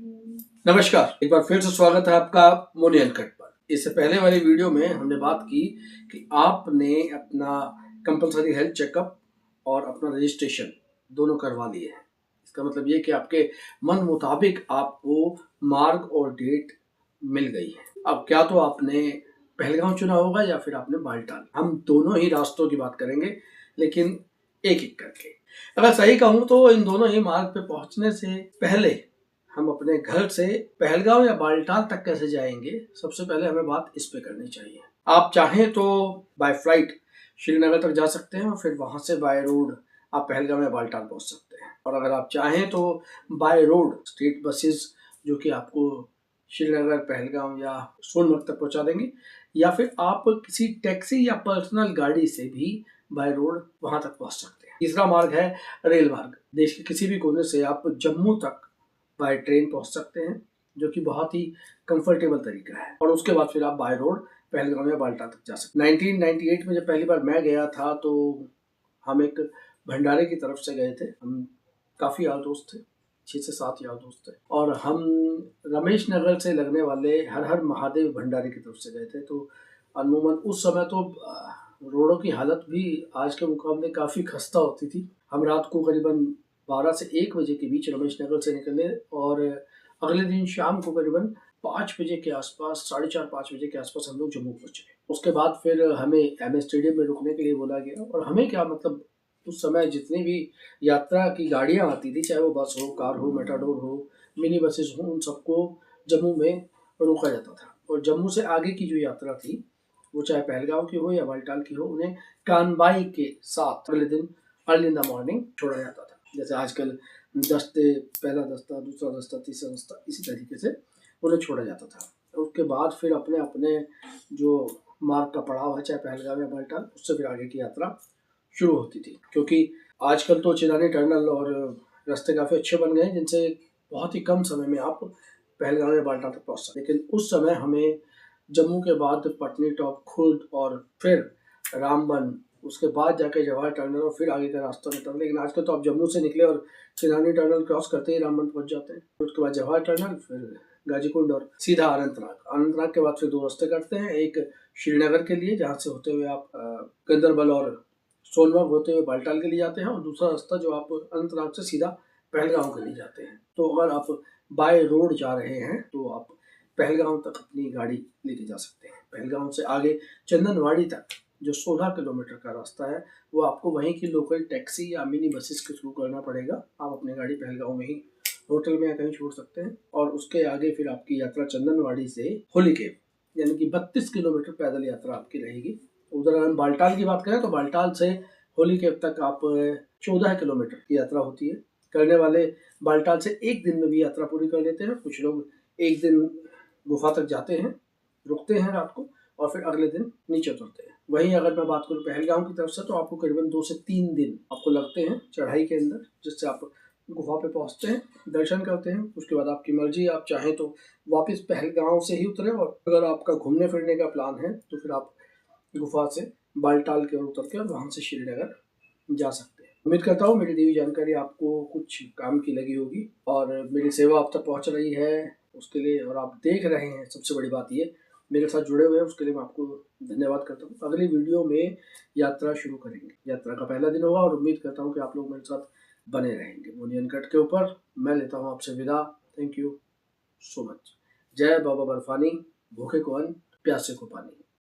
नमस्कार, एक बार फिर से स्वागत है आपका मोनी अनकट पर। इससे पहले वाली वीडियो में हमने बात की कि आपने अपना कंपल्सरी हेल्थ चेकअप और अपना रजिस्ट्रेशन दोनों करवा लिए हैं। इसका मतलब ये कि आपके मन मुताबिक आपको मार्ग और डेट मिल गई है। अब क्या तो आपने पहलगाम चुना होगा या फिर आपने बालटाल। हम दोनों ही रास्तों की बात करेंगे, लेकिन एक-एक करके। अगर सही कहूँ तो इन दोनों ही मार्ग पे पहुंचने से पहले हम अपने घर से पहलगाम या बालटाल तक कैसे जाएंगे, सबसे पहले हमें बात इस पे करनी चाहिए। आप चाहें तो बाय फ्लाइट श्रीनगर तक जा सकते हैं और फिर वहां से बाय रोड आप पहलगाम या बालटाल पहुंच सकते हैं। और अगर आप चाहें तो बाय रोड स्टेट बसेस जो कि आपको श्रीनगर, पहलगाम या सोनमर्ग तक पहुंचा देंगे, या फिर आप किसी टैक्सी या पर्सनल गाड़ी से भी बाय रोड वहां तक पहुंच सकते हैं। तीसरा मार्ग है रेल मार्ग। देश के किसी भी कोने से आप जम्मू तक बाय ट्रेन पहुंच सकते हैं, जो कि बहुत ही कंफर्टेबल तरीका है। और उसके बाद फिर आप बाय रोड पहलगाम या बाल्टा तक जा सकते हैं। 1998 में जब पहली बार मैं गया था तो हम एक भंडारे की तरफ से गए थे। हम काफ़ी यार दोस्त थे, 6 से 7 यार दोस्त थे, और हम रमेश नगर से लगने वाले हर हर महादेव भंडारे की तरफ से गए थे। तो अमूमन उस समय तो रोडों की हालत भी आज के मुकाबले काफ़ी खस्ता होती थी। हम रात को करीबन 12 से 1 बजे के बीच रमेश नगर से निकले और अगले दिन शाम को करीबन 5 बजे के आसपास, साढ़े 4-5 बजे के आसपास हम लोग जम्मू पहुंचे। उसके बाद फिर हमें एम एस स्टेडियम में रुकने के लिए बोला गया, और हमें क्या मतलब, उस समय जितनी भी यात्रा की गाड़ियां आती थी, चाहे वो बस हो, कार हो, मेटाडोर हो, मिनी बसेस हो, उन सबको जम्मू में रोका जाता था। और जम्मू से आगे की जो यात्रा थी, वो चाहे पहलगाम की हो या बालटाल की हो, उन्हें कानबाई के साथ अगले दिन अर्ली इन द मॉर्निंग छोड़ा जाता था। जैसे आजकल दस्ते, पहला दस्ता, दूसरा दस्ता, तीसरा दस्ता, इसी तरीके से उन्हें छोड़ा जाता था। उसके बाद फिर अपने अपने जो मार्ग का पड़ाव है, चाहे पहलगाम या बालटाल, उससे फिर आगे की यात्रा शुरू होती थी। क्योंकि आजकल तो चिरानी टनल और रास्ते काफ़ी अच्छे बन गए हैं, जिनसे बहुत ही कम समय में आप पहलगाम या बालटाल तक पहुँच सकते हैं। लेकिन उस समय हमें जम्मू के बाद पटनी टॉप, खुर्द और फिर रामबन, उसके बाद जाके जवाहर टनल और फिर आगे का रास्ता निकलता। लेकिन आजकल तो आप जम्मू से निकले और चिरानी टनल क्रॉस करते ही रामबन पहुंच जाते हैं। उसके बाद जवाहर टनल, फिर गाजीकुंड और सीधा अनंतनाग। अनंतनाग के बाद फिर 2 रास्ते करते हैं, एक श्रीनगर के लिए जहाँ से होते हुए आप गंदरबल और सोनमर्ग होते हुए बालटाल के लिए जाते हैं, और दूसरा रास्ता जो आप अनंतनाग से सीधा पहलगाम के लिए जाते हैं। तो अगर आप बाय रोड जा रहे हैं तो आप पहलगाम तक अपनी गाड़ी लेके जा सकते हैं। पहलगाम से आगे चंदनवाड़ी तक जो 16 किलोमीटर का रास्ता है, वो आपको वहीं की लोकल टैक्सी या मिनी बसेस के थ्रू करना पड़ेगा। आप अपनी गाड़ी पहलगाम में ही होटल में या कहीं छोड़ सकते हैं, और उसके आगे फिर आपकी यात्रा चंदनवाड़ी से होली केव, यानी कि 32 किलोमीटर पैदल यात्रा आपकी रहेगी। उधर हम बालटाल की बात करें तो बालटाल से होली केव तक आप 14 किलोमीटर की यात्रा होती है। करने वाले बालटाल से एक दिन में भी यात्रा पूरी कर लेते हैं। कुछ लोग एक दिन गुफा तक जाते हैं, रुकते हैं रात को, और फिर अगले दिन नीचे उतरते हैं। वहीं अगर मैं बात करूँ पहलगाम की तरफ से, तो आपको करीबन 2 से 3 दिन आपको लगते हैं चढ़ाई के अंदर, जिससे आप गुफा पे पहुंचते हैं, दर्शन करते हैं। उसके बाद आपकी मर्जी, आप चाहें तो वापस पहलगाम से ही उतरे, और अगर आपका घूमने फिरने का प्लान है तो फिर आप गुफा से बालटाल की ओर उतर के और वहाँ से श्रीनगर जा सकते हैं। उम्मीद करता हूँ मेरी दी हुई जानकारी आपको कुछ काम की लगी होगी, और मेरी सेवा आप तक पहुँच रही है उसके लिए, और आप देख रहे हैं, सबसे बड़ी बात ये, मेरे साथ जुड़े हुए हैं, उसके लिए मैं आपको धन्यवाद करता हूँ। अगली वीडियो में यात्रा शुरू करेंगे। यात्रा का पहला दिन होगा, और उम्मीद करता हूँ कि आप लोग मेरे साथ बने रहेंगे। मोनी अनकट के ऊपर मैं लेता हूँ आपसे विदा। Thank you so much. जय बाबा बर्फानी, भूखे को अन्न, प्यासे को पानी।